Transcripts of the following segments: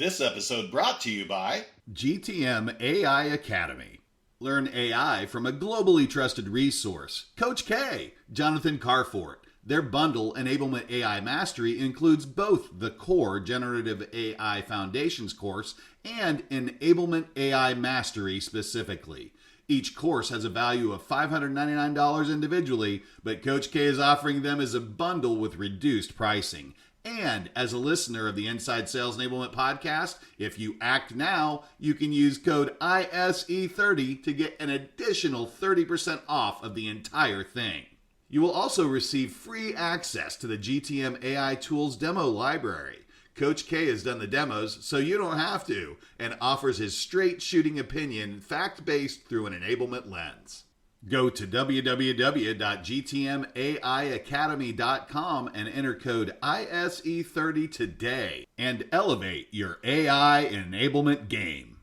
This episode brought to you by GTM AI Academy. Learn AI from a globally trusted resource. Coach K, Jonathan Carfort. Their bundle, Enablement AI Mastery, includes both the core Generative AI Foundations course and Enablement AI Mastery specifically. Each course has a value of $599 individually, but Coach K is offering them as a bundle with reduced pricing. And as a listener of the Inside Sales Enablement podcast, if you act now, you can use code ISE30 to get an additional 30% off of the entire thing. You will also receive free access to the GTM AI Tools demo library. Coach K has done the demos, so you don't have to, and offers his straight shooting opinion, fact-based through an enablement lens. Go to www.gtmaiacademy.com and enter code ISE30 today and elevate your AI enablement game.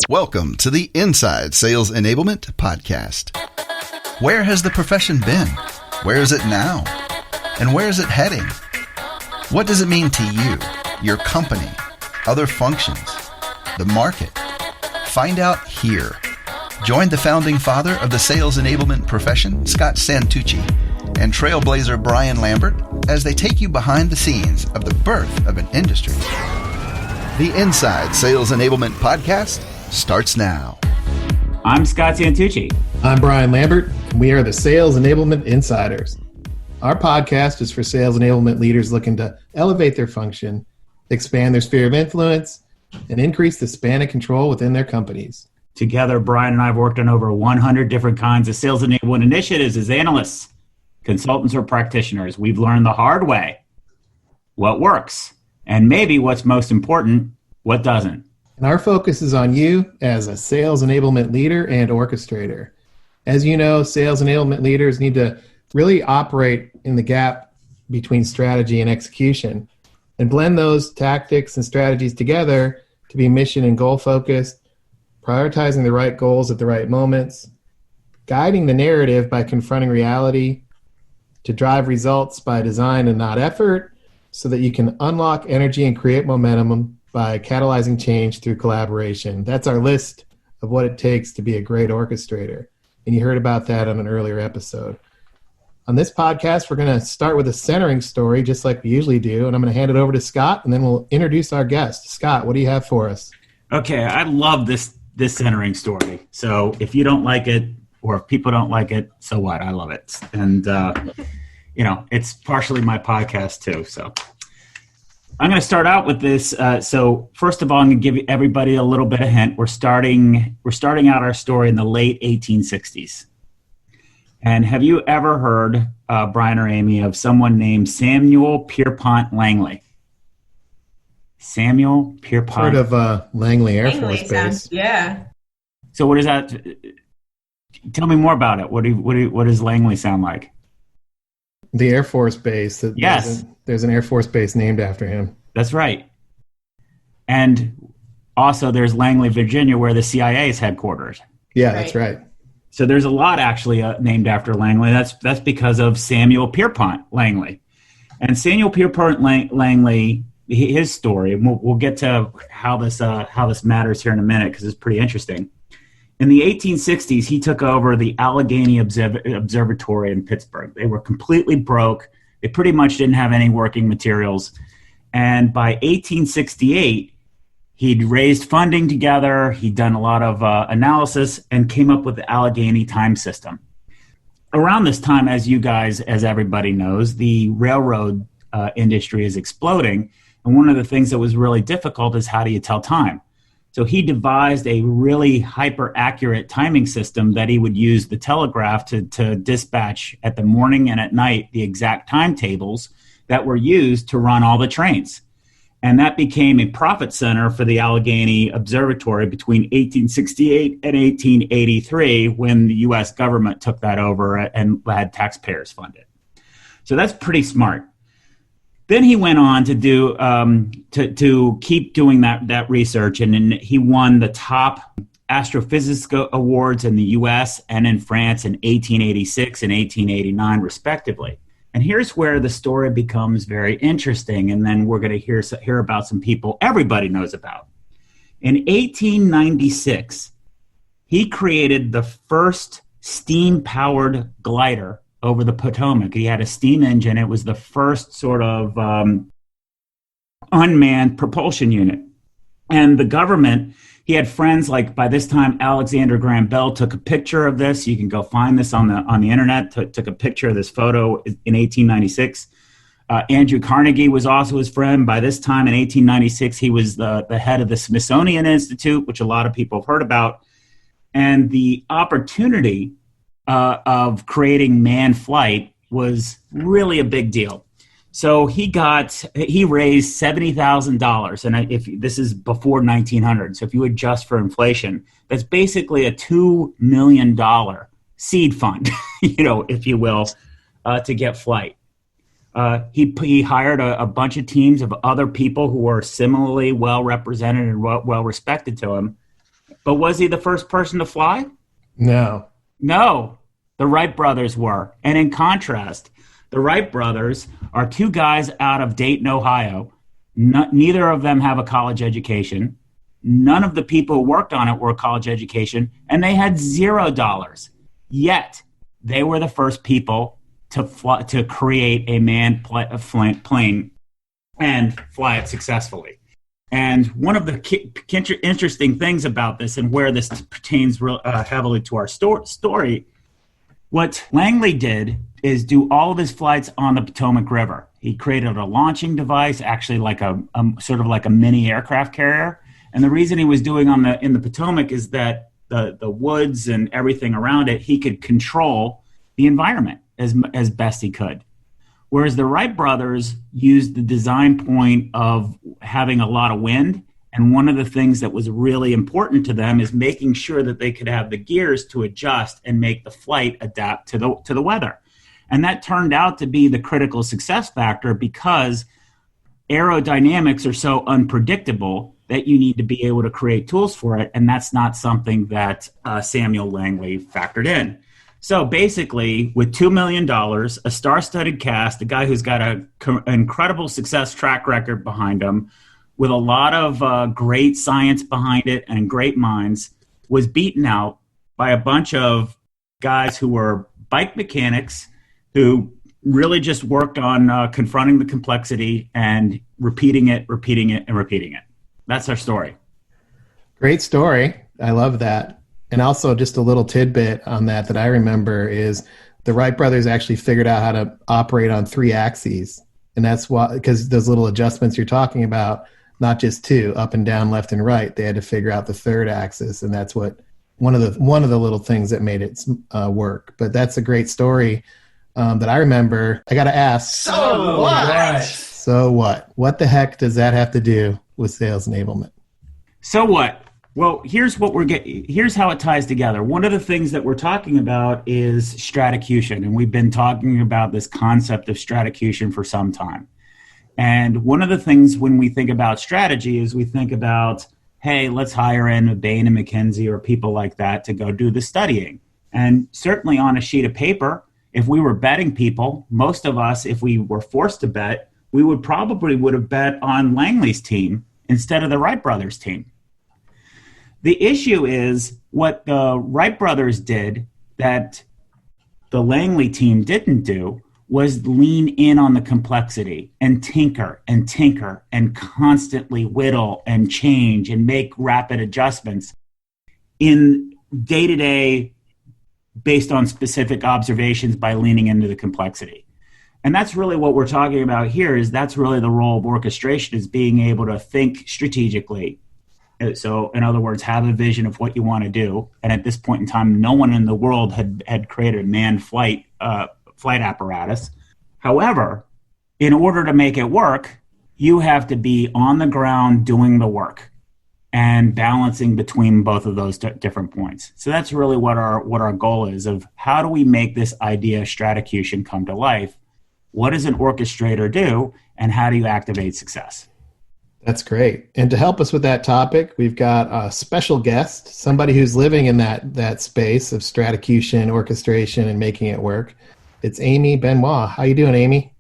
Welcome to the Inside Sales Enablement podcast. Where has the profession been? Where is it now? And where is it heading? What does it mean to you, your company, other functions, the market? Find out here. Join the founding father of the sales enablement profession, Scott Santucci, and trailblazer Brian Lambert as they take you behind the scenes of the birth of an industry. The Inside Sales Enablement podcast starts now. I'm Scott Santucci. I'm Brian Lambert. We are the Sales Enablement Insiders. Our podcast is for sales enablement leaders looking to elevate their function, expand their sphere of influence, and increase the span of control within their companies. Together, Brian and I have worked on over 100 different kinds of sales enablement initiatives as analysts, consultants, or practitioners. We've learned the hard way what works, and maybe what's most important, what doesn't. And our focus is on you as a sales enablement leader and orchestrator. As you know, sales enablement leaders need to really operate in the gap between strategy and execution and blend those tactics and strategies together to be mission and goal focused, prioritizing the right goals at the right moments, guiding the narrative by confronting reality, to drive results by design and not effort, so that you can unlock energy and create momentum by catalyzing change through collaboration. That's our list of what it takes to be a great orchestrator. And you heard about that on an earlier episode. On this podcast, we're going to start with a centering story, just like we usually do, and I'm going to hand it over to Scott, and then we'll introduce our guest. Scott, what do you have for us? Okay, I love this centering story. So if you don't like it, or if people don't like it, so what? I love it. And, it's partially my podcast too. So I'm going to start out with this. So first of all, I'm going to give everybody a little bit of hint. We're starting out our story in the late 1860s. And have you ever heard, Brian or Amy, of someone named Samuel Pierpoint Langley? Samuel Pierpoint. Heard of Langley Air Force Base. Yeah. So what is that? Tell me more about it. What does Langley sound like? The Air Force Base. Yes. There's an Air Force Base named after him. That's right. And also there's Langley, Virginia, where the CIA is headquartered. Yeah, that's right. So there's a lot actually named after Langley. That's because of Samuel Pierpoint Langley. And Samuel Pierpoint Langley, his story, and we'll get to how this matters here in a minute because it's pretty interesting. In the 1860s, he took over the Allegheny Observatory in Pittsburgh. They were completely broke. They pretty much didn't have any working materials. And by 1868, he'd raised funding together. He'd done a lot of analysis and came up with the Allegheny time system. Around this time, as everybody knows, the railroad industry is exploding. And one of the things that was really difficult is how do you tell time? So he devised a really hyper-accurate timing system that he would use the telegraph to dispatch at the morning and at night the exact timetables that were used to run all the trains. And that became a profit center for the Allegheny Observatory between 1868 and 1883 when the U.S. government took that over and had taxpayers fund it. So that's pretty smart. Then he went on to do to keep doing that research, and then he won the top astrophysics awards in the U.S. and in France in 1886 and 1889, respectively. And here's where the story becomes very interesting. And then we're going to hear about some people everybody knows about. In 1896, he created the first steam-powered glider over the Potomac. He had a steam engine. It was the first sort of unmanned propulsion unit. And the government, he had friends like, by this time, Alexander Graham Bell took a picture of this. You can go find this on the internet. Took a picture of this photo in 1896. Andrew Carnegie was also his friend. By this time in 1896, he was the head of the Smithsonian Institute, which a lot of people have heard about. And the opportunity of creating manned flight was really a big deal. So he raised $70,000, and if this is before 1900, so if you adjust for inflation, that's basically a $2 million seed fund, if you will, to get flight. He hired a bunch of teams of other people who were similarly well represented and well respected to him. But was he the first person to fly? No. No, the Wright brothers were. And in contrast, the Wright brothers are two guys out of Dayton, Ohio. Neither of them have a college education. None of the people who worked on it were a college education, and they had $0. Yet, they were the first people to create a manned plane and fly it successfully. And one of the interesting things about this, and where this pertains heavily to our story, what Langley did is do all of his flights on the Potomac River. He created a launching device, actually like a sort of like a mini aircraft carrier. And the reason he was doing in the Potomac is that the woods and everything around it, he could control the environment as best he could. Whereas the Wright brothers used the design point of having a lot of wind. And one of the things that was really important to them is making sure that they could have the gears to adjust and make the flight adapt to the weather. And that turned out to be the critical success factor, because aerodynamics are so unpredictable that you need to be able to create tools for it. And that's not something that Samuel Langley factored in. So basically, with $2 million, a star-studded cast, a guy who's got an incredible success track record behind him, with a lot of great science behind it and great minds, was beaten out by a bunch of guys who were bike mechanics who really just worked on confronting the complexity and repeating it. That's our story. Great story. I love that. And also just a little tidbit on that I remember is the Wright brothers actually figured out how to operate on 3 axes. And that's why, because those little adjustments you're talking about, not just 2, up and down, left and right, they had to figure out the 3rd axis. And that's what one of the little things that made it work. But that's a great story that I remember. I got to ask. So what? So what? What the heck does that have to do with sales enablement? So what? Well, here's how it ties together. One of the things that we're talking about is stratocution, and we've been talking about this concept of stratocution for some time. And one of the things when we think about strategy is we think about, hey, let's hire in a Bain and McKinsey or people like that to go do the studying. And certainly on a sheet of paper, if we were betting people, most of us, if we were forced to bet, we would have bet on Langley's team instead of the Wright brothers' team. The issue is what the Wright brothers did that the Langley team didn't do was lean in on the complexity and tinker and constantly whittle and change and make rapid adjustments in day-to-day based on specific observations by leaning into the complexity. And that's really what we're talking about here. Is that's really the role of orchestration, is being able to think strategically. So in other words, have a vision of what you want to do. And at this point in time, no one in the world had created a manned flight apparatus. However, in order to make it work, you have to be on the ground doing the work and balancing between both of those different points. So that's really what our goal is, of how do we make this idea of stratocution come to life? What does an orchestrator do, and how do you activate success? That's great. And to help us with that topic, we've got a special guest, somebody who's living in that space of stratocution, orchestration, and making it work. It's Amy Benoit. How you doing, Amy?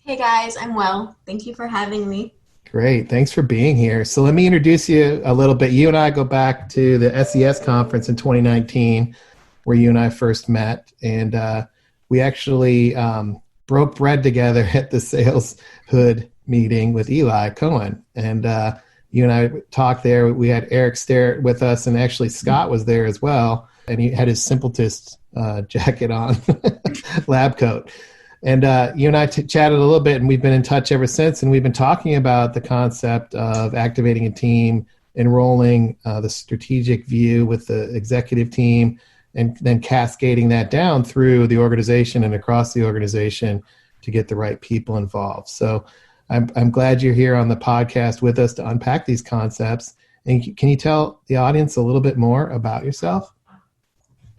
Hey guys, I'm well. Thank you for having me. Great. Thanks for being here. So let me introduce you a little bit. You and I go back to the SES conference in 2019, where you and I first met. And we actually broke bread together at the Sales Hood meeting with Eli Cohen. And you and I talked there. We had Eric Starrett with us, and actually Scott was there as well. And he had his Simpletist jacket on, lab coat. And you and I chatted a little bit, and we've been in touch ever since. And we've been talking about the concept of activating a team, enrolling the strategic view with the executive team, and then cascading that down through the organization and across the organization to get the right people involved. So I'm glad you're here on the podcast with us to unpack these concepts. And can you tell the audience a little bit more about yourself?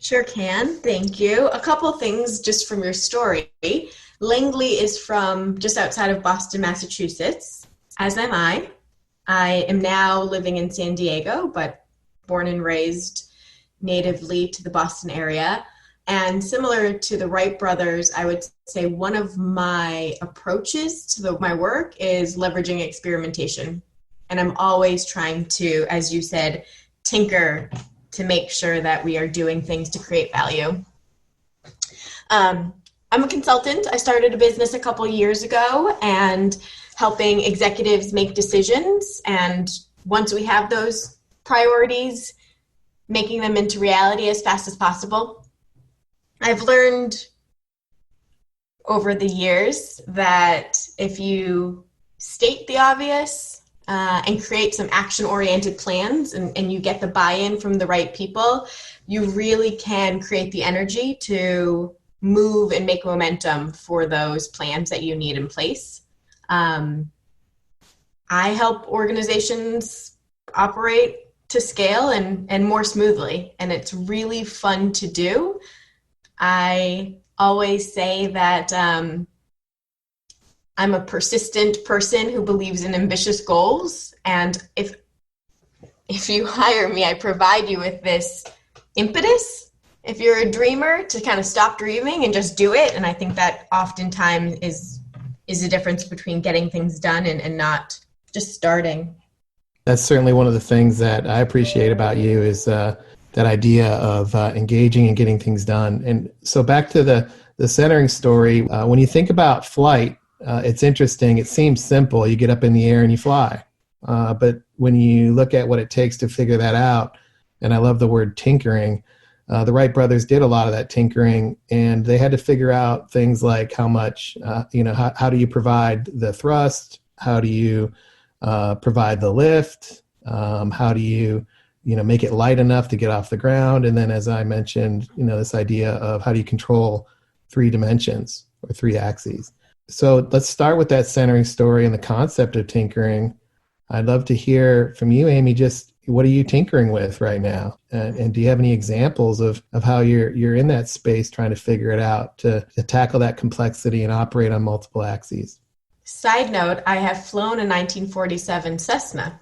Sure can. Thank you. A couple things just from your story. Langley is from just outside of Boston, Massachusetts, as am I. I am now living in San Diego, but born and raised natively to the Boston area. And similar to the Wright brothers, I would say one of my approaches to my work is leveraging experimentation. And I'm always trying to, as you said, tinker to make sure that we are doing things to create value. I'm a consultant. I started a business a couple years ago and helping executives make decisions. And once we have those priorities, making them into reality as fast as possible. I've learned over the years that if you state the obvious, and create some action-oriented plans and you get the buy-in from the right people, you really can create the energy to move and make momentum for those plans that you need in place. I help organizations operate to scale and more smoothly, and it's really fun to do. I always say that I'm a persistent person who believes in ambitious goals. And if you hire me, I provide you with this impetus. If you're a dreamer, to kind of stop dreaming and just do it. And I think that oftentimes is the difference between getting things done and not just starting. That's certainly one of the things that I appreciate about you is that idea of engaging and getting things done. And so back to the centering story, when you think about flight, it's interesting. It seems simple. You get up in the air and you fly. But when you look at what it takes to figure that out, and I love the word tinkering, the Wright brothers did a lot of that tinkering, and they had to figure out things like how much, how do you provide the thrust? How do you provide the lift? How do you, make it light enough to get off the ground? And then, as I mentioned, this idea of how do you control 3 dimensions or 3 axes? So let's start with that centering story and the concept of tinkering. I'd love to hear from you, Amy, just what are you tinkering with right now? And do you have any examples of how you're in that space trying to figure it out to tackle that complexity and operate on multiple axes? Side note, I have flown a 1947 Cessna,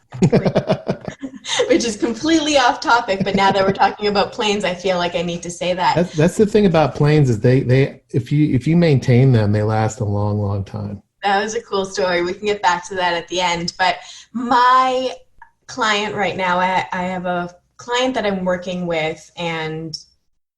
which is completely off topic, but now that we're talking about planes, I feel like I need to say that. That's the thing about planes is they if you maintain them, they last a long, long time. That was a cool story. We can get back to that at the end. But my client right now, I have a client that I'm working with, and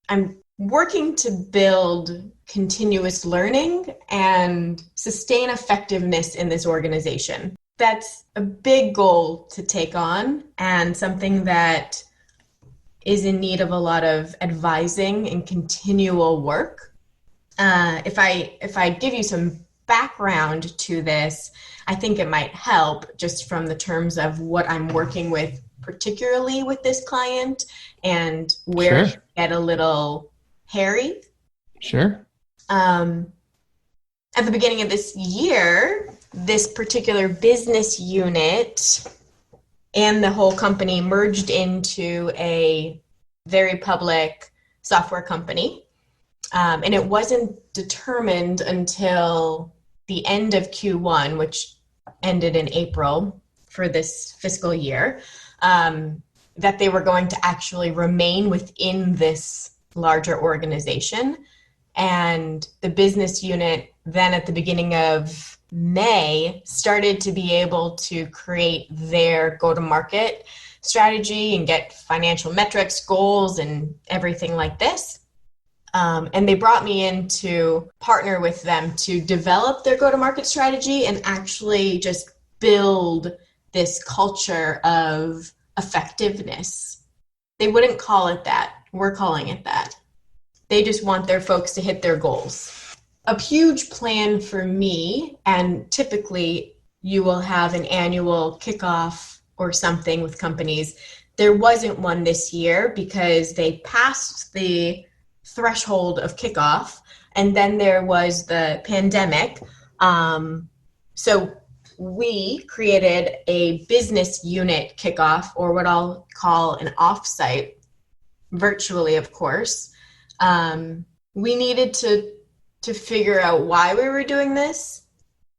I'm working to build continuous learning and sustain effectiveness in this organization. That's a big goal to take on and something that is in need of a lot of advising and continual work. If I give you some background to this, I think it might help just from the terms of what I'm working with, particularly with this client, and where Sure. it get a little hairy. Sure. At the beginning of this year, this particular business unit and the whole company merged into a very public software company. And it wasn't determined until the end of Q1, which ended in April for this fiscal year, that they were going to actually remain within this larger organization. And the business unit then at the beginning of May started to be able to create their go-to-market strategy and get financial metrics, goals, and everything like this. And they brought me in to partner with them to develop their go-to-market strategy and actually just build this culture of effectiveness. They wouldn't call it that. We're calling it that. They just want their folks to hit their goals. A huge plan for me, and typically you will have an annual kickoff or something with companies. There wasn't one this year because they passed the threshold of kickoff, and then there was the pandemic. So we created a business unit kickoff, or what I'll call an offsite, virtually, of course. We needed to figure out why we were doing this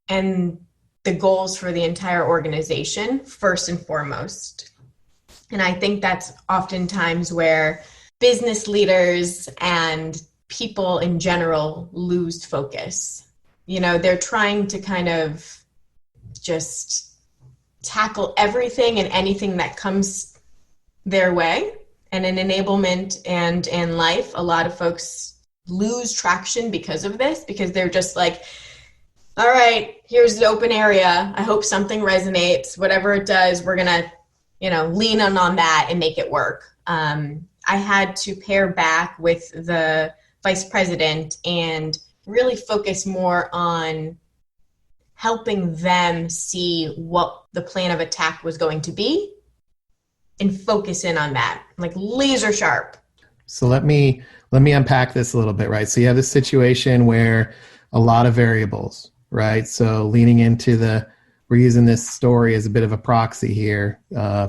and the goals for the entire organization first and foremost. And I think that's oftentimes where business leaders and people in general lose focus. You know, they're trying to kind of just tackle everything and anything that comes their way. And in enablement and in life, a lot of folks lose traction because of this, because they're just like, all right, here's the open area. I hope something resonates. Whatever it does, we're going to, lean on that and make it work. I had to pair back with the vice president and really focus more on helping them see what the plan of attack was going to be and focus in on that, like laser sharp. So let me unpack this a little bit, right? So you have this situation where a lot of variables, right? So leaning into we're using this story as a bit of a proxy here,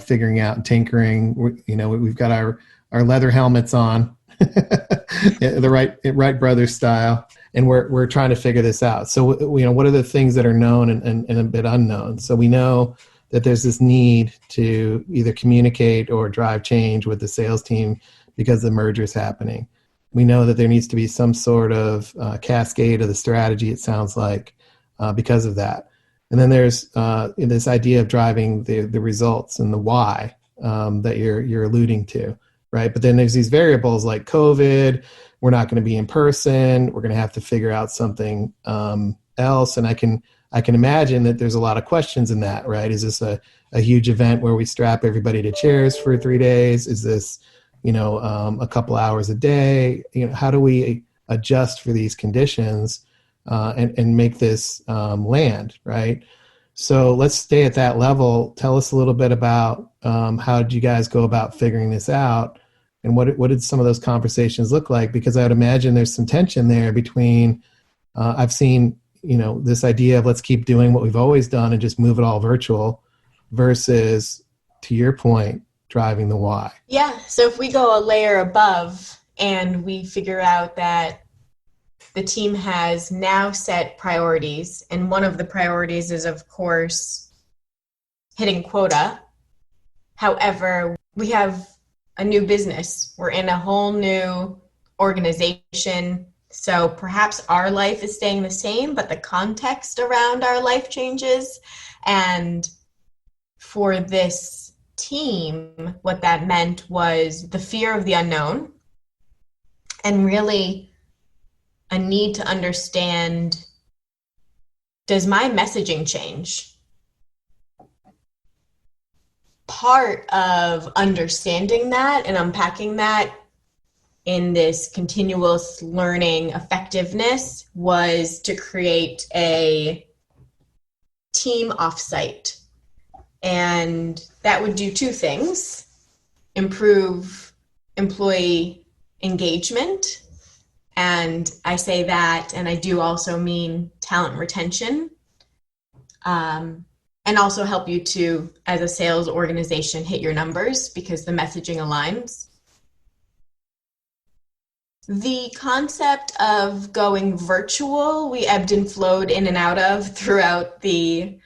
figuring out and tinkering. We've got our leather helmets on, the Wright brothers style, and we're trying to figure this out. So what are the things that are known and a bit unknown? So we know that there's this need to either communicate or drive change with the sales team because the merger is happening. We know that there needs to be some sort of cascade of the strategy, it sounds like, because of that. And then there's this idea of driving the results and the why that you're alluding to, right? But then there's these variables like COVID, we're not going to be in person, we're going to have to figure out something else. And I can imagine that there's a lot of questions in that, right? Is this a huge event where we strap everybody to chairs for 3 days? Is this, a couple hours a day? How do we adjust for these conditions and make this land, right? So let's stay at that level. Tell us a little bit about how did you guys go about figuring this out, and what did some of those conversations look like? Because I would imagine there's some tension there between, I've seen, this idea of let's keep doing what we've always done and just move it all virtual versus, to your point, driving the why. Yeah. So if we go a layer above and we figure out that the team has now set priorities, and one of the priorities is, of course, hitting quota. However, we have a new business. We're in a whole new organization. So perhaps our life is staying the same, but the context around our life changes. And for this team, what that meant was the fear of the unknown and really a need to understand, does my messaging change? Part of understanding that and unpacking that in this continuous learning effectiveness was to create a team offsite. And that would do two things: improve employee engagement. And I say that, and I do also mean talent retention, and also help you to, as a sales organization, hit your numbers because the messaging aligns. The concept of going virtual, we ebbed and flowed in and out of throughout the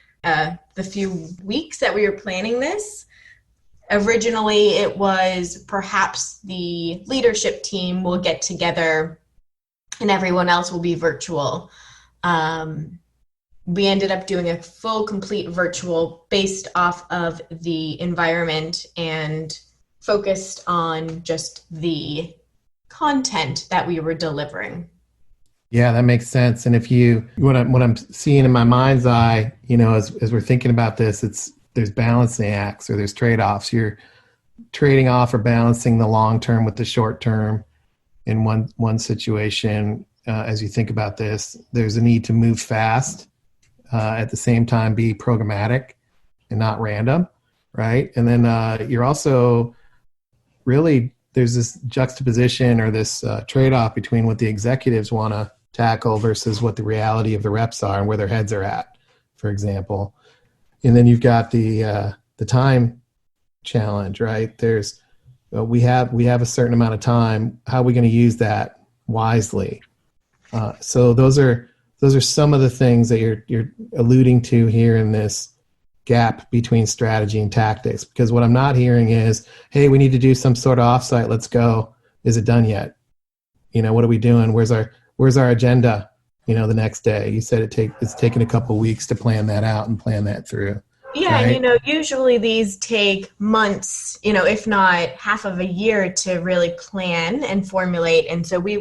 few weeks that we were planning this. Originally, it was perhaps the leadership team will get together and everyone else will be virtual. We ended up doing a full, complete virtual based off of the environment and focused on just the content that we were delivering. Yeah, that makes sense. And what I'm seeing in my mind's eye, as we're thinking about this, there's balancing acts or there's trade-offs. You're trading off or balancing the long term with the short term. In one situation, as you think about this, there's a need to move fast, at the same time be programmatic and not random, right? And then you're also really, there's this juxtaposition or this trade-off between what the executives want to tackle versus what the reality of the reps are and where their heads are at, for example. And then you've got the time challenge, right? We have a certain amount of time. How are we going to use that wisely? So those are some of the things that you're alluding to here in this gap between strategy and tactics. Because what I'm not hearing is, hey, we need to do some sort of offsite. Let's go. Is it done yet? What are we doing? Where's our agenda? The next day. You said it's taken a couple of weeks to plan that out and plan that through. Yeah, right? usually these take months, if not half of a year to really plan and formulate. And so we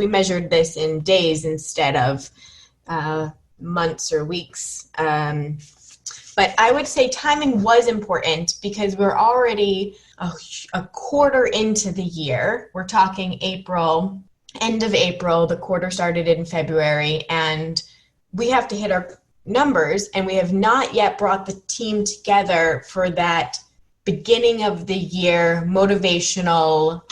measured this in days instead of months or weeks. But I would say timing was important because we're already a quarter into the year. We're talking April, end of April. The quarter started in February, and we have to hit our numbers, and we have not yet brought the team together for that beginning of the year motivational,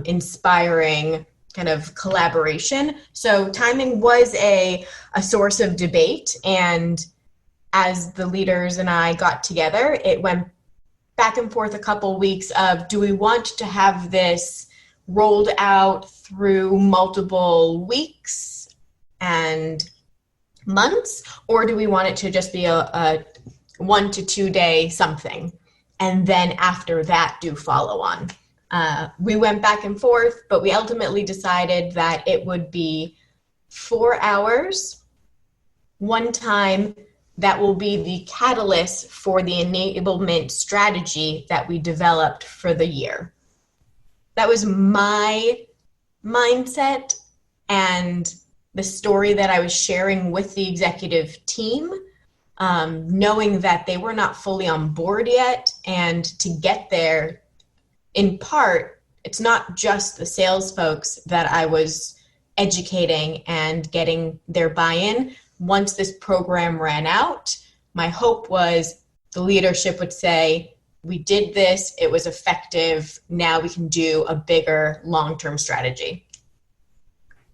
inspiring kind of collaboration. So timing was a source of debate, and as the leaders and I got together, it went back and forth a couple weeks of, do we want to have this rolled out through multiple weeks and months, or do we want it to just be a 1 to 2 day something, and then after that do follow on? We went back and forth, but we ultimately decided that it would be 4 hours, one time, that will be the catalyst for the enablement strategy that we developed for the year. That was my mindset and the story that I was sharing with the executive team, knowing that they were not fully on board yet. And to get there, in part, it's not just the sales folks that I was educating and getting their buy-in. Once this program ran out, my hope was the leadership would say, we did this, it was effective, now we can do a bigger long-term strategy.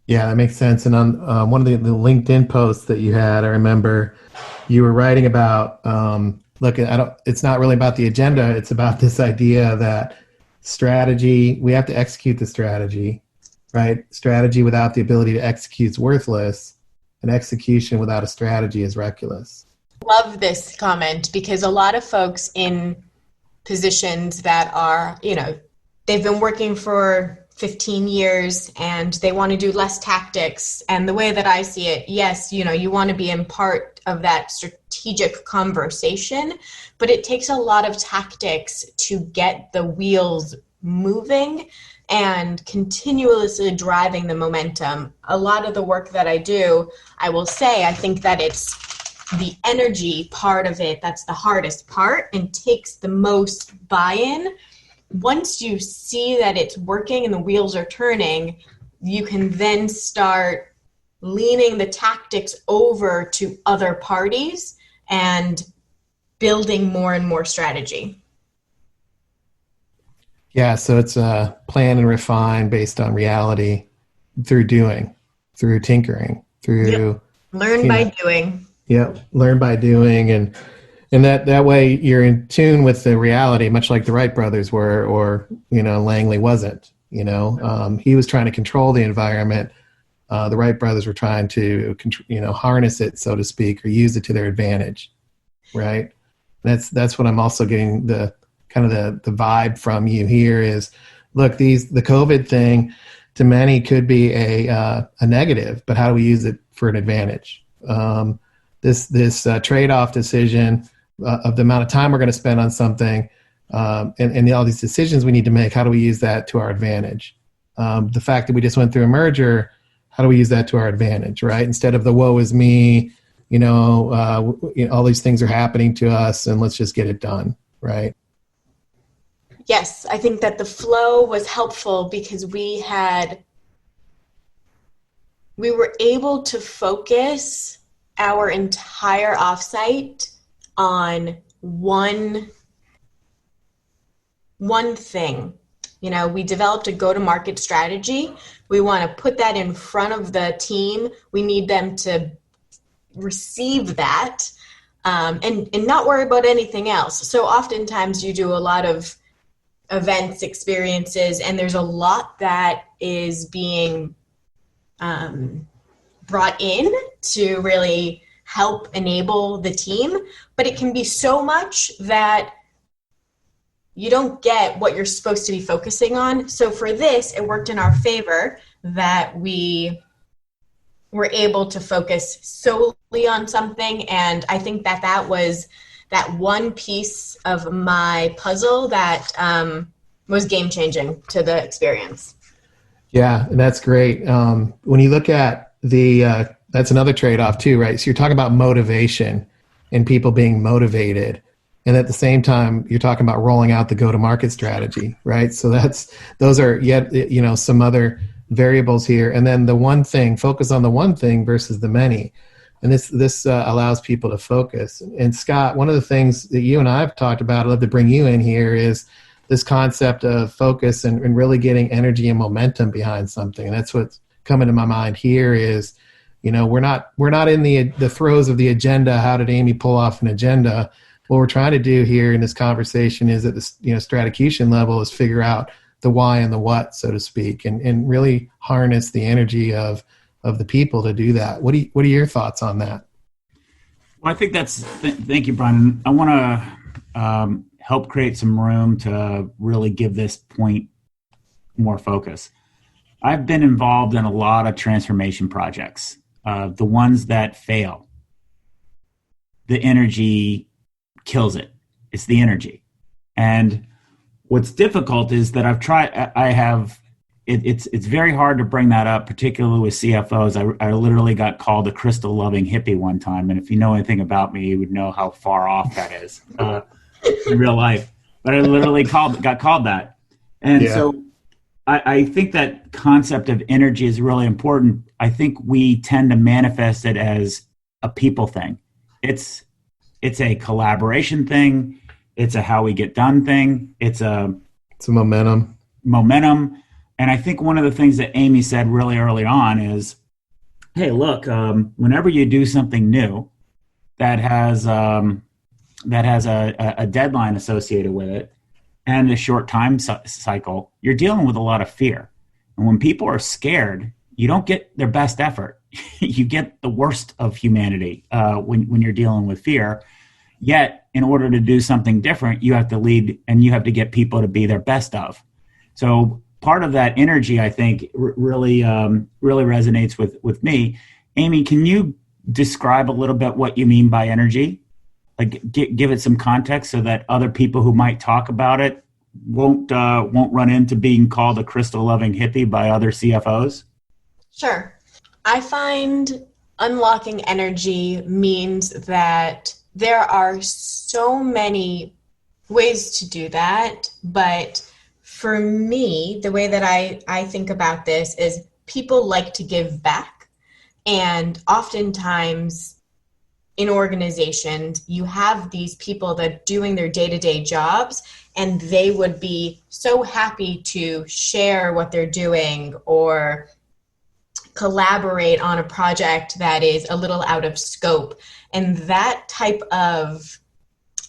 Yeah, that makes sense. And on one of the LinkedIn posts that you had, I remember you were writing about, it's not really about the agenda, it's about this idea that strategy, we have to execute the strategy, right? Strategy without the ability to execute is worthless, and execution without a strategy is reckless. Love this comment because a lot of folks in positions that are, they've been working for 15 years and they want to do less tactics. And the way that I see it, yes, you want to be in part of that strategic conversation, but it takes a lot of tactics to get the wheels moving and continuously driving the momentum. A lot of the work that I do, I will say, I think that it's the energy part of it that's the hardest part and takes the most buy-in. Once you see that it's working and the wheels are turning, you can then start leaning the tactics over to other parties and building more and more strategy. Yeah, so it's a plan and refine based on reality through doing, through tinkering, through... Learn by doing. Yeah, learn by doing. And that way you're in tune with the reality, much like the Wright brothers were, or, Langley wasn't. He was trying to control the environment. The Wright brothers were trying to, harness it, so to speak, or use it to their advantage, right? That's what I'm also getting the vibe from you here is, look, the COVID thing, to many could be a negative, but how do we use it for an advantage? This trade-off decision of the amount of time we're going to spend on something, and all these decisions we need to make, how do we use that to our advantage? The fact that we just went through a merger, how do we use that to our advantage, right? Instead of the woe is me, all these things are happening to us and let's just get it done, right? Yes, I think that the flow was helpful because we were able to focus our entire offsite on one thing. We developed a go-to-market strategy. We want to put that in front of the team. We need them to receive that and not worry about anything else. So oftentimes you do a lot of events, experiences, and there's a lot that is being brought in to really help enable the team, but it can be so much that you don't get what you're supposed to be focusing on. So for this, it worked in our favor that we were able to focus solely on something. And I think that was that one piece of my puzzle that was game-changing to the experience. Yeah, that's great. When you look at that's another trade-off too, right? So you're talking about motivation and people being motivated. And at the same time, you're talking about rolling out the go-to-market strategy, right? So those are yet, some other variables here. And then the one thing, focus on the one thing versus the many. And this allows people to focus. And Scott, one of the things that you and I have talked about, I'd love to bring you in here, is this concept of focus and really getting energy and momentum behind something. And that's what's coming to my mind here is, we're not in the throes of the agenda. How did Amy pull off an agenda? What we're trying to do here in this conversation is at the Stratocution level is figure out the why and the what, so to speak, and really harness the energy of the people to do that. What are your thoughts on that? Well, I think thank you, Brian. I want to help create some room to really give this point more focus. I've been involved in a lot of transformation projects. The ones that fail, the energy kills it. It's the energy. And what's difficult is that it's very hard to bring that up, particularly with CFOs. I literally got called a crystal loving hippie one time. And if you know anything about me, you would know how far off that is in real life. But I literally got called that. And so I think that concept of energy is really important. I think we tend to manifest it as a people thing. It's a collaboration thing. It's a how we get done thing. It's a momentum. And I think one of the things that Amy said really early on is, hey, look, whenever you do something new that has a deadline associated with it and a short time cycle, you're dealing with a lot of fear. And when people are scared, you don't get their best effort. You get the worst of humanity when you're dealing with fear. Yet, in order to do something different, you have to lead and you have to get people to be their best of. So part of that energy, I think, really resonates with me. Amy, can you describe a little bit what you mean by energy? Like, give it some context so that other people who might talk about it won't run into being called a crystal loving hippie by other CFOs. Sure. I find unlocking energy means that there are so many ways to do that, but for me, the way that I think about this is people like to give back. And oftentimes in organizations, you have these people that are doing their day-to-day jobs, and they would be so happy to share what they're doing or collaborate on a project that is a little out of scope. And that type of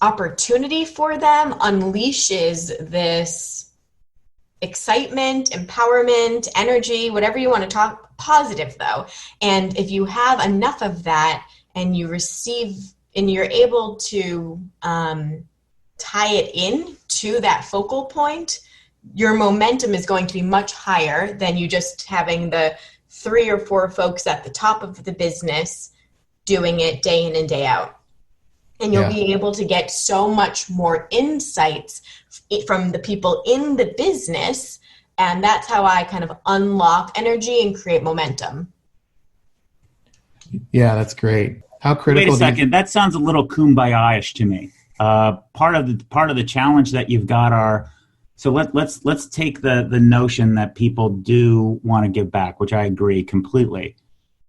opportunity for them unleashes this excitement, empowerment, energy, whatever you want to talk, positive though. And if you have enough of that and you receive and you're able to tie it in to that focal point, your momentum is going to be much higher than you just having the 3 or 4 folks at the top of the business doing it day in and day out. And you'll be able to get so much more insights from the people in the business. And that's how I kind of unlock energy and create momentum. Yeah, that's great. How critical? Wait a second. That sounds a little kumbaya-ish to me. Part of the challenge that you've got are, so let's take the notion that people do want to give back, which I agree completely.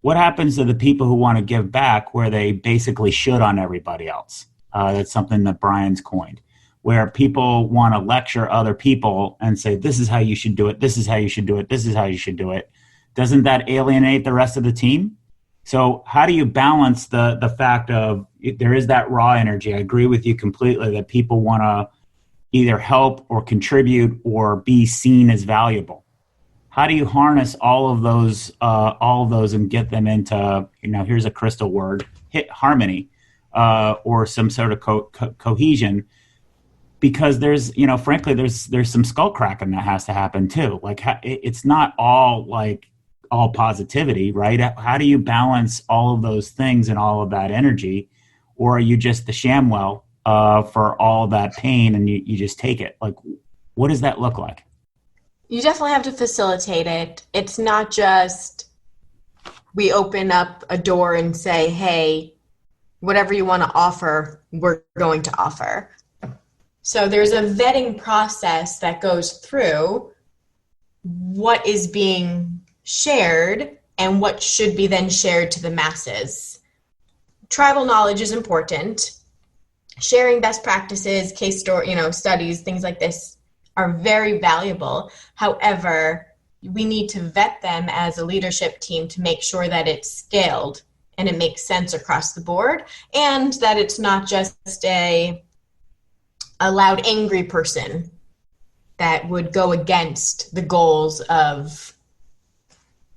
What happens to the people who want to give back where they basically should on everybody else? That's something that Brian's coined, where people want to lecture other people and say, this is how you should do it, this is how you should do it, this is how you should do it. Doesn't that alienate the rest of the team? So how do you balance the fact of there is that raw energy? I agree with you completely that people want to either help or contribute or be seen as valuable. How do you harness all of those and get them into, here's a crystal word, harmony, or some sort of cohesion? Because there's, frankly, there's some skull cracking that has to happen too. Like it's not all positivity, right? How do you balance all of those things and all of that energy? Or are you just the ShamWell for all that pain and you just take it? Like, what does that look like? You definitely have to facilitate it. It's not just we open up a door and say, hey, whatever you want to offer, we're going to offer. So there's a vetting process that goes through what is being shared and what should be then shared to the masses. Tribal knowledge is important. Sharing best practices, case story, studies, things like this are very valuable. However, we need to vet them as a leadership team to make sure that it's scaled and it makes sense across the board, and that it's not just a loud, angry person that would go against the goals of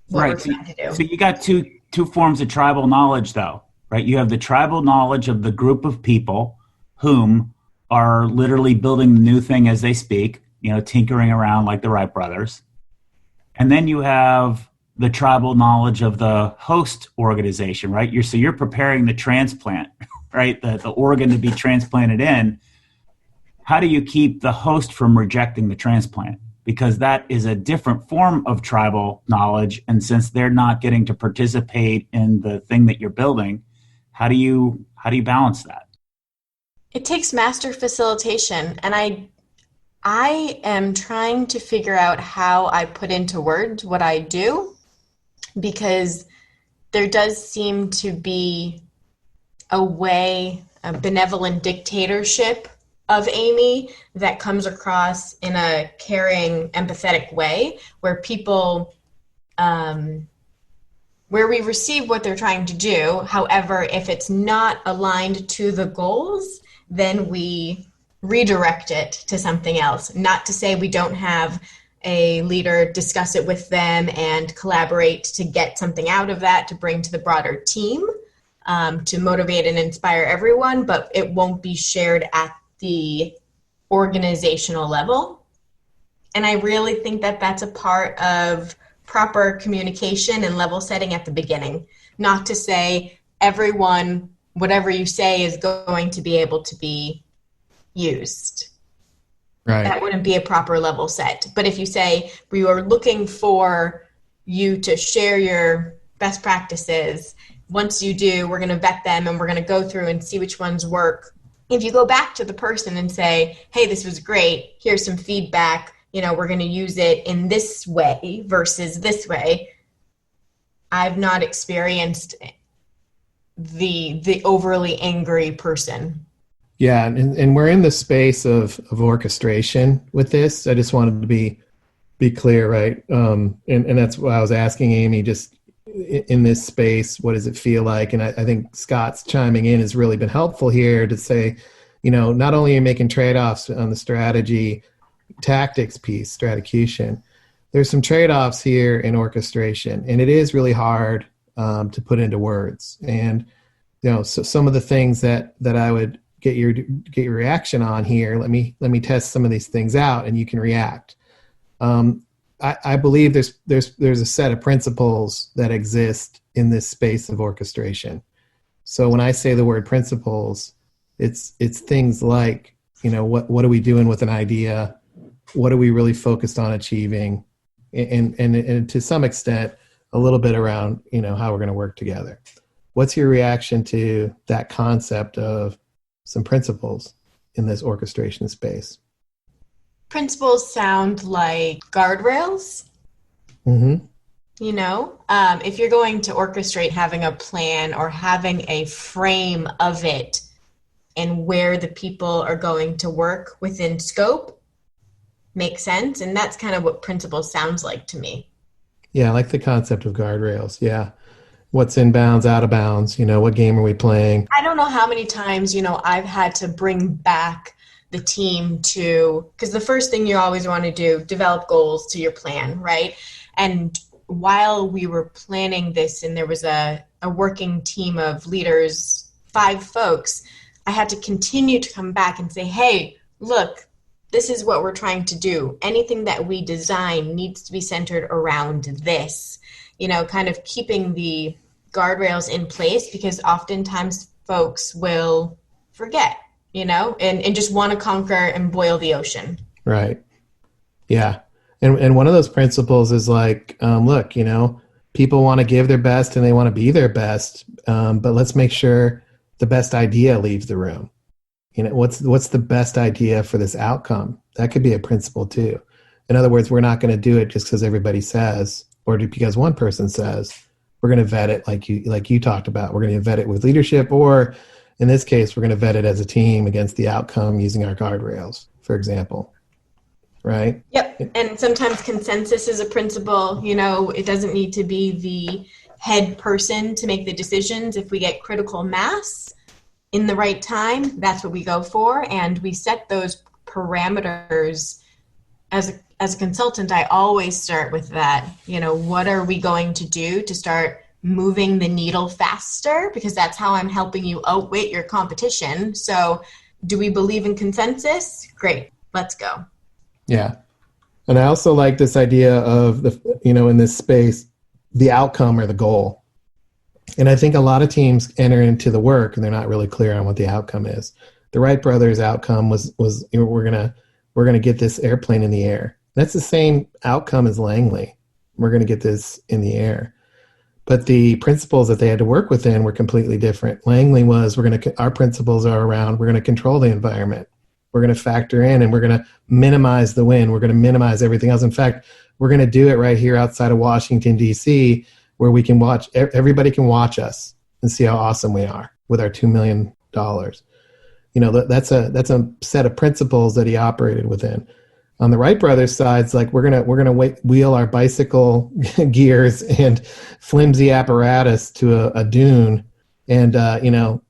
what we're trying to do. So you got two forms of tribal knowledge, though, right? You have the tribal knowledge of the group of people whom are literally building the new thing as they speak, tinkering around like the Wright brothers. And then you have the tribal knowledge of the host organization, right? You're preparing the transplant, right? The organ to be transplanted in. How do you keep the host from rejecting the transplant? Because that is a different form of tribal knowledge. And since they're not getting to participate in the thing that you're building, how do you balance that? It takes master facilitation, and I am trying to figure out how I put into words what I do, because there does seem to be a benevolent dictatorship of Amy that comes across in a caring, empathetic way, where people, where we receive what they're trying to do. However, if it's not aligned to the goals, then we redirect it to something else. Not to say we don't have a leader discuss it with them and collaborate to get something out of that to bring to the broader team, to motivate and inspire everyone, but it won't be shared at the organizational level. And I really think that that's a part of proper communication and level setting at the beginning. Not to say everyone, whatever you say is going to be able to be used. Right. That wouldn't be a proper level set. But if you say, we are looking for you to share your best practices, once you do, we're going to vet them and we're going to go through and see which ones work. If you go back to the person and say, hey, this was great, here's some feedback, we're going to use it in this way versus this way. I've not experienced the overly angry person. Yeah, and we're in the space of orchestration with this. I just wanted to be clear, right? And that's why I was asking Amy, just in this space, what does it feel like? And I think Scott's chiming in has really been helpful here to say, not only are you making trade-offs on the strategy, tactics piece, stratacution, there's some trade-offs here in orchestration, and it is really hard to put into words. And so some of the things that I would get your reaction on here, let me test some of these things out, and you can react. I believe there's a set of principles that exist in this space of orchestration. So when I say the word principles, it's things like, what are we doing with an idea? What are we really focused on achieving? And to some extent, a little bit around, how we're going to work together. What's your reaction to that concept of some principles in this orchestration space? Principles sound like guardrails. Mm-hmm. If you're going to orchestrate, having a plan or having a frame of it and where the people are going to work within scope makes sense. And that's kind of what principles sounds like to me. Yeah, I like the concept of guardrails. Yeah. What's in bounds, out of bounds? What game are we playing? I don't know how many times, I've had to bring back the team to, because the first thing you always want to do, develop goals to your plan, right? And while we were planning this and there was a working team of leaders, 5 folks, I had to continue to come back and say, hey, look, this is what we're trying to do. Anything that we design needs to be centered around this, kind of keeping the guardrails in place, because oftentimes folks will forget, and just want to conquer and boil the ocean. Right. Yeah. And one of those principles is like, look, people want to give their best and they want to be their best, but let's make sure the best idea leaves the room. What's the best idea for this outcome? That could be a principle too. In other words, we're not going to do it just because everybody says, or because one person says. We're going to vet it like you talked about. We're going to vet it with leadership, or in this case, we're going to vet it as a team against the outcome using our guardrails, for example. Right? Yep. And sometimes consensus is a principle. It doesn't need to be the head person to make the decisions. If we get critical mass in the right time, that's what we go for. And we set those parameters. As a consultant, I always start with that. What are we going to do to start moving the needle faster? Because that's how I'm helping you outwit your competition. So do we believe in consensus? Great. Let's go. Yeah. And I also like this idea of in this space, the outcome or the goal. And I think a lot of teams enter into the work and they're not really clear on what the outcome is. The Wright brothers' outcome was we're gonna get this airplane in the air. That's the same outcome as Langley. We're gonna get this in the air. But the principles that they had to work within were completely different. Langley was our principles are around we're gonna control the environment. We're going to factor in and we're going to minimize the wind. We're going to minimize everything else. In fact, we're going to do it right here outside of Washington, D.C., where we can watch, everybody can watch us and see how awesome we are with our $2 million. That's a set of principles that he operated within. On the Wright brothers' side, it's like we're gonna wheel our bicycle gears and flimsy apparatus to a dune, and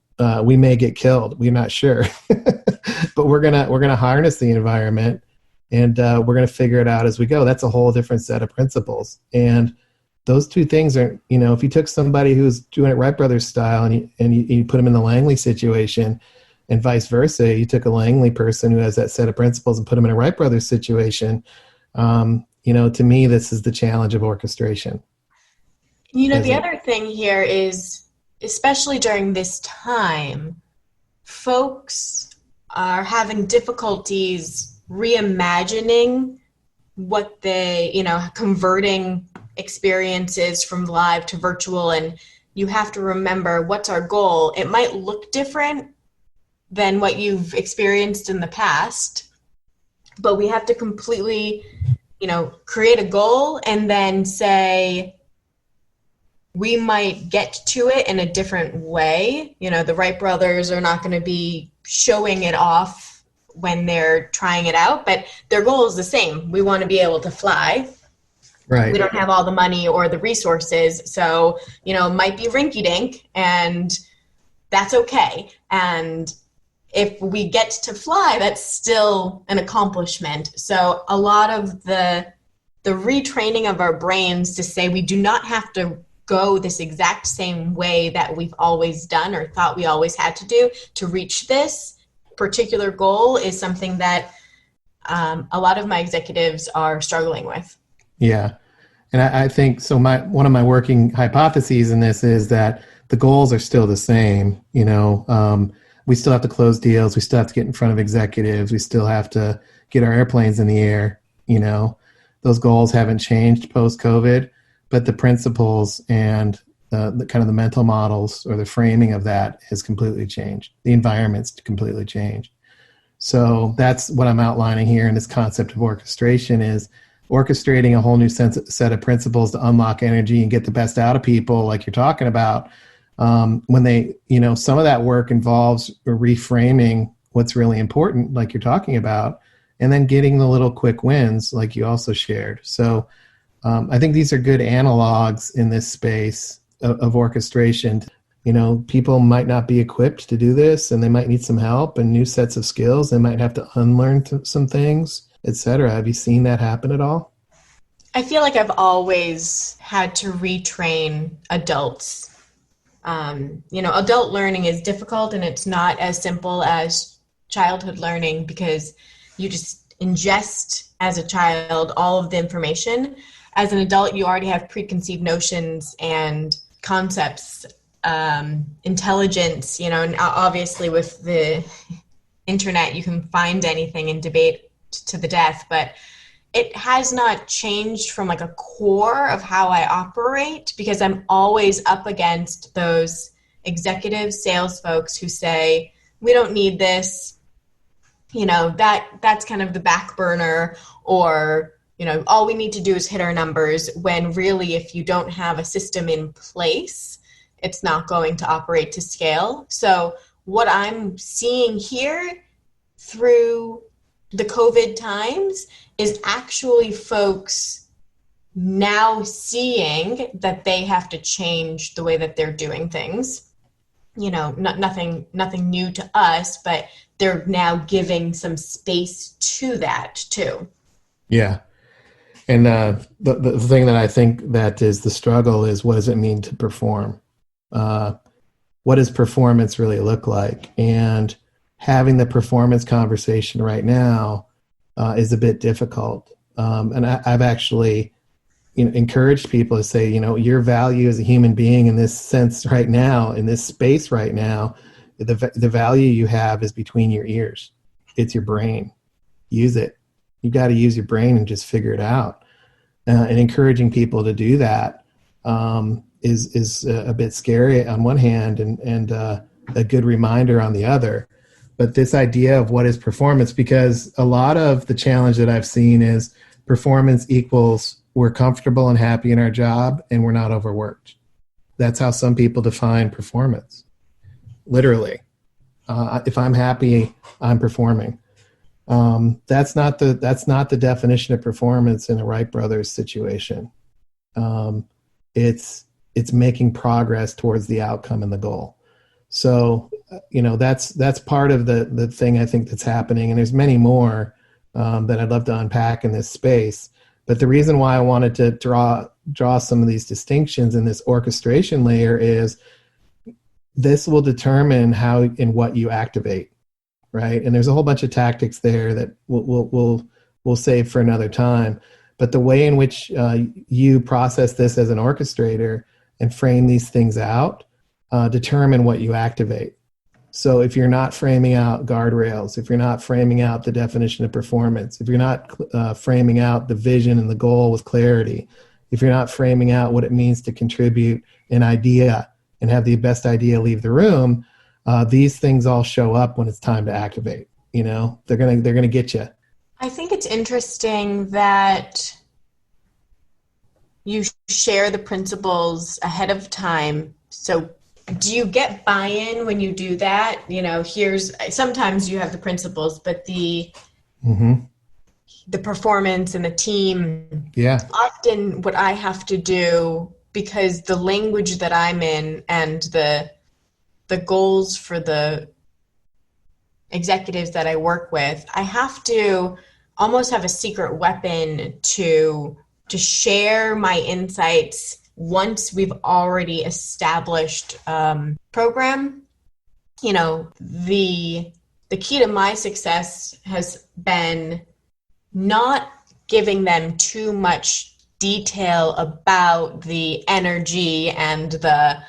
we may get killed. We're not sure, but we're gonna harness the environment, and we're gonna figure it out as we go. That's a whole different set of principles, and those two things are, if you took somebody who's doing it Wright brothers style and you put them in the Langley situation, and vice versa, you took a Langley person who has that set of principles and put them in a Wright brothers situation. To me, this is the challenge of orchestration. The other thing here is, especially during this time, folks are having difficulties reimagining what they, converting experiences from live to virtual. And you have to remember, what's our goal? It might look different than what you've experienced in the past, but we have to completely, create a goal and then say, we might get to it in a different way. The Wright brothers are not going to be showing it off when they're trying it out, but their goal is the same. We want to be able to fly. Right. We don't have all the money or the resources. So, it might be rinky dink, and that's okay. And if we get to fly, that's still an accomplishment. So a lot of the retraining of our brains to say we do not have to go this exact same way that we've always done or thought we always had to do to reach this particular goal is something that a lot of my executives are struggling with. Yeah. And I think so. One of my working hypotheses in this is that the goals are still the same. We still have to close deals. We still have to get in front of executives. We still have to get our airplanes in the air. Those goals haven't changed post-COVID, but the principles and the kind of the mental models or the framing of that has completely changed. The environment's completely changed. So that's what I'm outlining here in this concept of orchestration is orchestrating a whole new set of principles to unlock energy and get the best out of people, like you're talking about. When they, some of that work involves reframing what's really important, like you're talking about, and then getting the little quick wins, like you also shared. So I think these are good analogs in this space of orchestration. People might not be equipped to do this, and they might need some help and new sets of skills. They might have to unlearn some things, etc. Have you seen that happen at all? I feel like I've always had to retrain adults. Adult learning is difficult, and it's not as simple as childhood learning because you just ingest as a child all of the information. As an adult, you already have preconceived notions and concepts, intelligence, and obviously with the internet, you can find anything and debate to the death, but it has not changed from like a core of how I operate because I'm always up against those executive sales folks who say, we don't need this, that's kind of the back burner, or, all we need to do is hit our numbers, when really if you don't have a system in place, it's not going to operate to scale. So what I'm seeing here through the COVID times is actually folks now seeing that they have to change the way that they're doing things. Nothing new to us, but they're now giving some space to that too. Yeah. And the thing that I think that is the struggle is, what does it mean to perform? What does performance really look like? And having the performance conversation right now is a bit difficult. And I've actually encouraged people to say, your value as a human being in this sense right now, in this space right now, the value you have is between your ears. It's your brain. Use it. You got to use your brain and just figure it out. And encouraging people to do that is a bit scary on one hand and a good reminder on the other. But this idea of what is performance, because a lot of the challenge that I've seen is performance equals we're comfortable and happy in our job and we're not overworked. That's how some people define performance. Literally. If I'm happy, I'm performing. That's not the definition of performance in a Wright brothers situation. It's making progress towards the outcome and the goal. So, that's part of the thing I think that's happening. And there's many more that I'd love to unpack in this space. But the reason why I wanted to draw some of these distinctions in this orchestration layer is this will determine how and what you activate, right? And there's a whole bunch of tactics there that we'll save for another time. But the way in which you process this as an orchestrator and frame these things out determine what you activate. So if you're not framing out guardrails, if you're not framing out the definition of performance, if you're not framing out the vision and the goal with clarity, if you're not framing out what it means to contribute an idea and have the best idea leave the room, these things all show up when it's time to activate. They're gonna get you. I think it's interesting that you share the principles ahead of time. So do you get buy-in when you do that? Sometimes you have the principles, but the performance and the team. Yeah. Often what I have to do, because the language that I'm in and the goals for the executives that I work with, I have to almost have a secret weapon to share my insights once we've already established program. The key to my success has been not giving them too much detail about the energy and the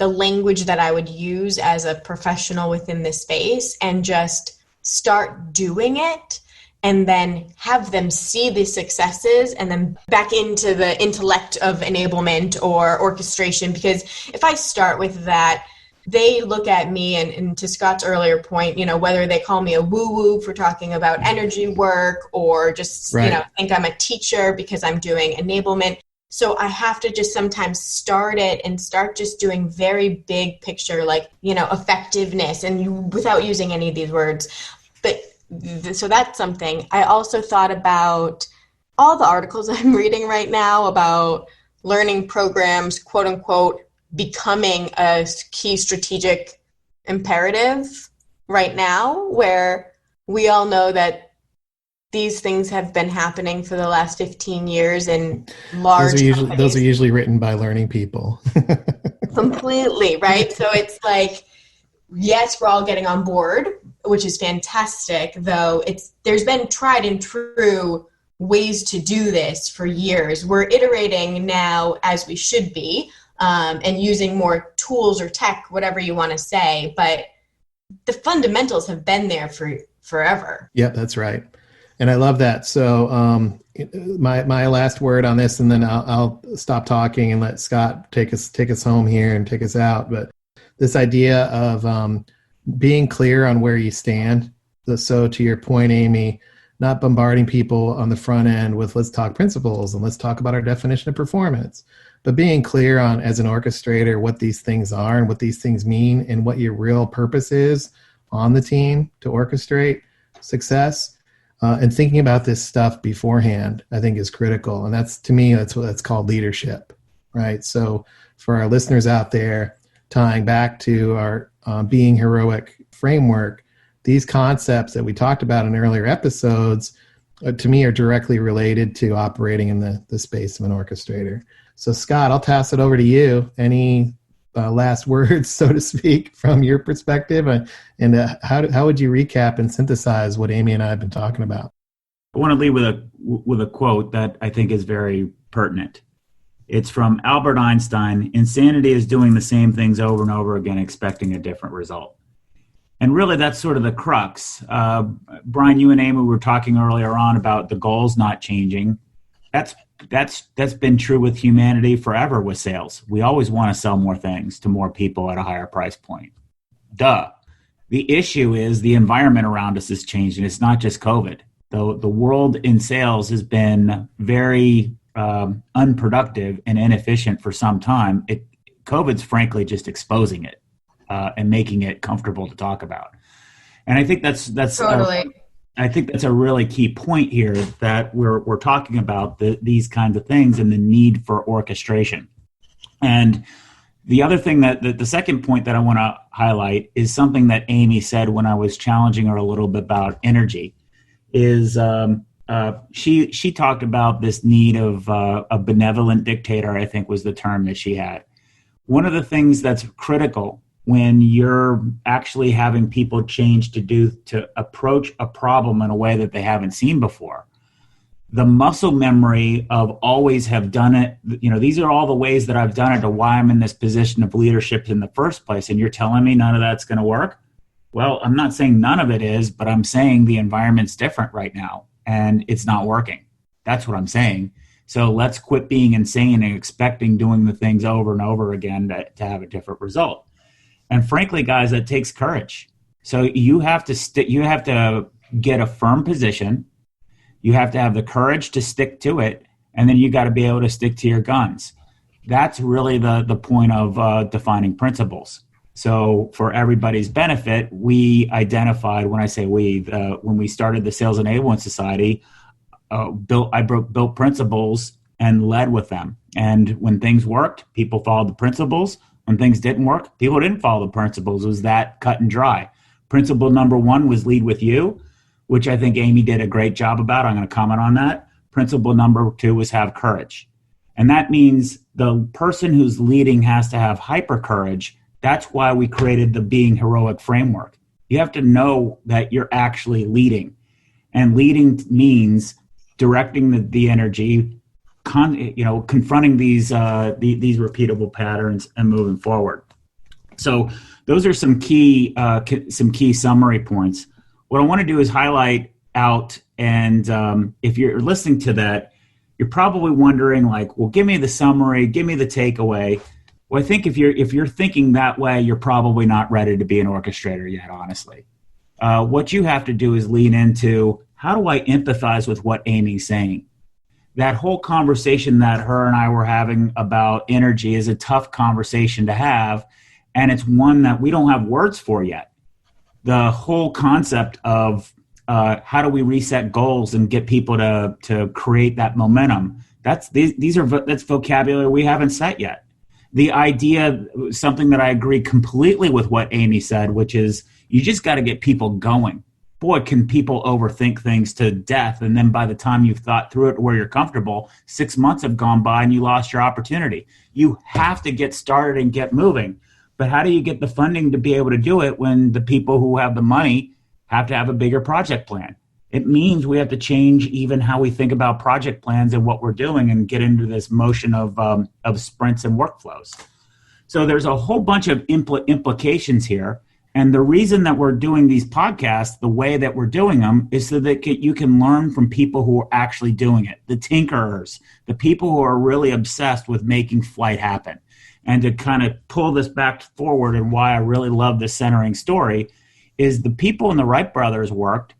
language that I would use as a professional within this space, and just start doing it, and then have them see the successes and then back into the intellect of enablement or orchestration. Because if I start with that, they look at me, and to Scott's earlier point, whether they call me a woo-woo for talking about energy work, or just, right. Think I'm a teacher because I'm doing enablement. So I have to just sometimes start it and start just doing very big picture, like, effectiveness, and without using any of these words. But so that's something. I also thought about all the articles I'm reading right now about learning programs, quote unquote, becoming a key strategic imperative right now, where we all know that these things have been happening for the last 15 years in large those are usually written by learning people. Completely, right? So it's like, yes, we're all getting on board, which is fantastic, though there's been tried and true ways to do this for years. We're iterating now as we should be, and using more tools or tech, whatever you want to say, but the fundamentals have been there for forever. Yep, that's right. And I love that. So my last word on this, and then I'll stop talking and let Scott take us home here and take us out. But this idea of being clear on where you stand. So to your point, Amy, not bombarding people on the front end with let's talk principles and let's talk about our definition of performance, but being clear on, as an orchestrator, what these things are and what these things mean and what your real purpose is on the team to orchestrate success. And thinking about this stuff beforehand, I think, is critical. And that's what's called leadership, right? So for our listeners out there, tying back to our Being Heroic framework, these concepts that we talked about in earlier episodes, to me, are directly related to operating in the space of an orchestrator. So Scott, I'll pass it over to you. Any last words, so to speak, from your perspective, and how would you recap and synthesize what Amy and I have been talking about? I want to leave with a quote that I think is very pertinent. It's from Albert Einstein: "Insanity is doing the same things over and over again, expecting a different result." And really, that's sort of the crux. Brian, you and Amy were talking earlier on about the goals not changing. That's been true with humanity forever with sales. We always want to sell more things to more people at a higher price point. Duh. The issue is the environment around us has changed, and it's not just COVID. The world in sales has been very unproductive and inefficient for some time. COVID's frankly just exposing it and making it comfortable to talk about. And I think that's totally. I think that's a really key point here, that we're talking about these kinds of things and the need for orchestration. And the other thing the second point that I want to highlight is something that Amy said when I was challenging her a little bit about energy. Is she talked about this need of a benevolent dictator, I think was the term that she had. One of the things that's critical when you're actually having people change to approach a problem in a way that they haven't seen before, the muscle memory of always have done it, these are all the ways that I've done it, or why I'm in this position of leadership in the first place, and you're telling me none of that's going to work? Well, I'm not saying none of it is, but I'm saying the environment's different right now, and it's not working. That's what I'm saying. So let's quit being insane and expecting doing the things over and over again to have a different result. And frankly, guys, that takes courage. So you have to get a firm position. You have to have the courage to stick to it. And then you got to be able to stick to your guns. That's really the point of defining principles. So for everybody's benefit, we identified, when I say we, when we started the Sales Enablement Society, I built principles and led with them. And when things worked, people followed the principles. When things didn't work, people didn't follow the principles. It was that cut and dry. Principle number 1 was lead with you, which I think Amy did a great job about. I'm going to comment on that. Principle number 2 was have courage. And that means the person who's leading has to have hyper courage. That's why we created the Being Heroic framework. You have to know that you're actually leading. And leading means directing the energy, confronting these repeatable patterns and moving forward. So those are some key summary points. What I want to do is highlight out, and if you're listening to that, you're probably wondering, like, well, give me the summary, give me the takeaway. Well, I think if you're thinking that way, you're probably not ready to be an orchestrator yet, honestly. What you have to do is lean into, how do I empathize with what Amy's saying? That whole conversation that her and I were having about energy is a tough conversation to have, and it's one that we don't have words for yet. The whole concept of how do we reset goals and get people to create that momentum, that's vocabulary we haven't set yet. The idea, something that I agree completely with what Amy said, which is you just got to get people going. Boy, can people overthink things to death, and then by the time you've thought through it to where you're comfortable, 6 months have gone by and you lost your opportunity. You have to get started and get moving. But how do you get the funding to be able to do it when the people who have the money have to have a bigger project plan? It means we have to change even how we think about project plans and what we're doing, and get into this motion of sprints and workflows. So there's a whole bunch of implications here. And the reason that we're doing these podcasts the way that we're doing them is so that you can learn from people who are actually doing it, the tinkerers, the people who are really obsessed with making flight happen. And to kind of pull this back forward, and why I really love this centering story, is the people in the Wright brothers worked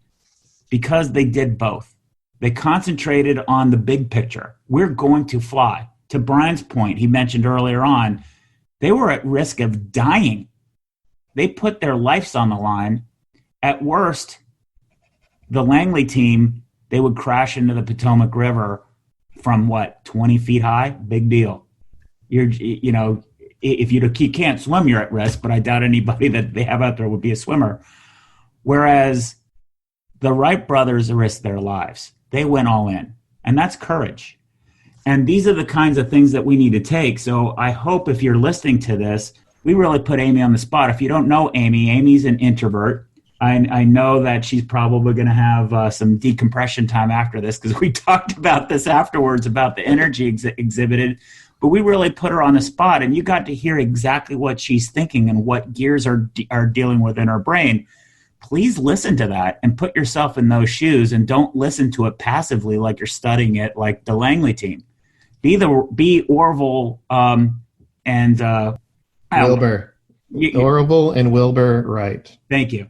because they did both. They concentrated on the big picture. We're going to fly. To Brian's point, he mentioned earlier on, they were at risk of dying. They put their lives on the line. At worst, the Langley team, they would crash into the Potomac River from 20 feet high? Big deal. If you can't swim, you're at risk, but I doubt anybody that they have out there would be a swimmer. Whereas the Wright brothers risked their lives. They went all in, and that's courage. And these are the kinds of things that we need to take. So I hope if you're listening to this, we really put Amy on the spot. If you don't know Amy, Amy's an introvert. I know that she's probably going to have some decompression time after this, because we talked about this afterwards about the energy exhibited. But we really put her on the spot, and you got to hear exactly what she's thinking and what gears are dealing with in her brain. Please listen to that and put yourself in those shoes, and don't listen to it passively like you're studying it like the Langley team. Be Orville and Wilbur. Orville and Wilbur Wright. Thank you.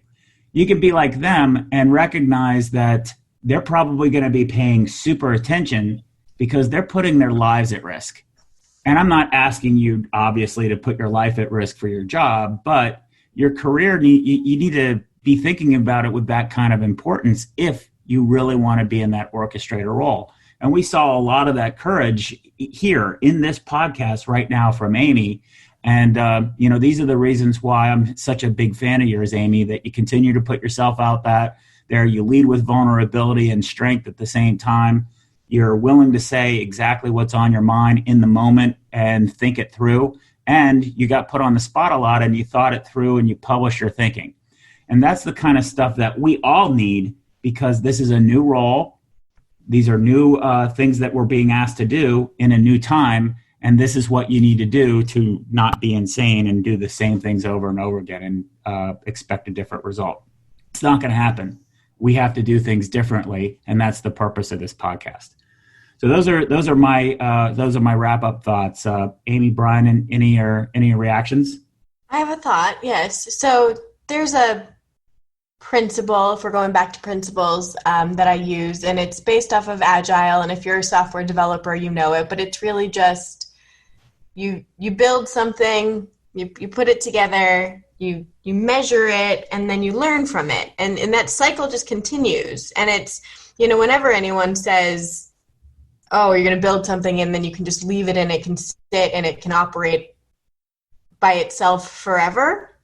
You can be like them and recognize that they're probably going to be paying super attention because they're putting their lives at risk. And I'm not asking you, obviously, to put your life at risk for your job, but your career, you need to be thinking about it with that kind of importance if you really want to be in that orchestrator role. And we saw a lot of that courage here in this podcast right now from Amy. And, these are the reasons why I'm such a big fan of yours, Amy, that you continue to put yourself out there. You lead with vulnerability and strength at the same time. You're willing to say exactly what's on your mind in the moment and think it through. And you got put on the spot a lot, and you thought it through, and you publish your thinking. And that's the kind of stuff that we all need, because this is a new role. These are new things that we're being asked to do in a new time. And this is what you need to do to not be insane and do the same things over and over again and expect a different result. It's not going to happen. We have to do things differently, and that's the purpose of this podcast. So those are my wrap up thoughts. Amy, Brian, any reactions? I have a thought. Yes. So there's a principle, if we're going back to principles, that I use, and it's based off of Agile. And if you're a software developer, you know it. But it's really just you build something, you put it together, you measure it, and then you learn from it, and that cycle just continues. And it's whenever anyone says, oh, you're going to build something and then you can just leave it and it can sit and it can operate by itself forever,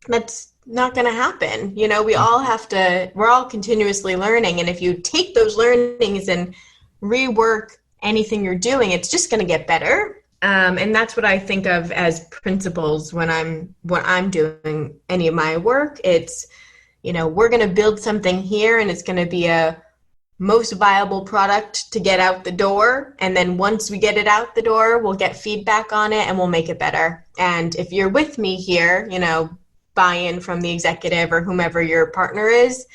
that's not going to happen. We're all continuously learning. And if you take those learnings and rework anything you're doing, it's just going to get better. And that's what I think of as principles when I'm doing any of my work. It's, we're going to build something here and it's going to be a most viable product to get out the door. And then once we get it out the door, we'll get feedback on it and we'll make it better. And if you're with me here, buy-in from the executive or whomever your partner is,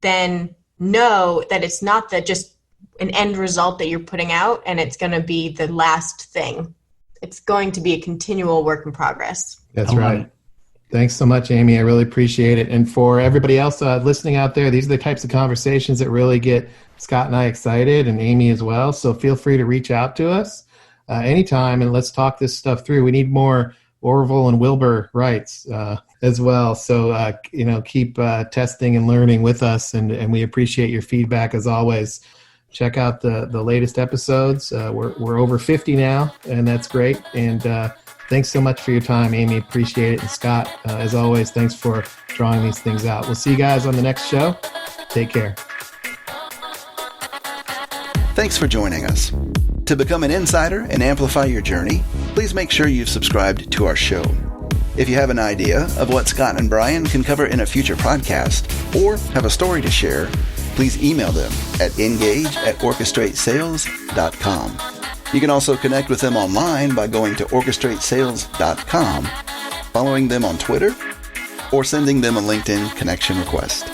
then know that it's not just an end result that you're putting out and it's going to be the last thing. It's going to be a continual work in progress. That's right. Thanks so much, Amy. I really appreciate it. And for everybody else listening out there, these are the types of conversations that really get Scott and I excited, and Amy as well. So feel free to reach out to us anytime, and let's talk this stuff through. We need more Orville and Wilbur Wrights as well. So, keep testing and learning with us, and we appreciate your feedback as always. Check out the latest episodes. We're over 50 now, and that's great. And thanks so much for your time, Amy. Appreciate it. And Scott, as always, thanks for drawing these things out. We'll see you guys on the next show. Take care. Thanks for joining us. To become an insider and amplify your journey, please make sure you've subscribed to our show. If you have an idea of what Scott and Brian can cover in a future podcast, or have a story to share, please email them at engage@orchestratesales.com. You can also connect with them online by going to orchestratesales.com, following them on Twitter, or sending them a LinkedIn connection request.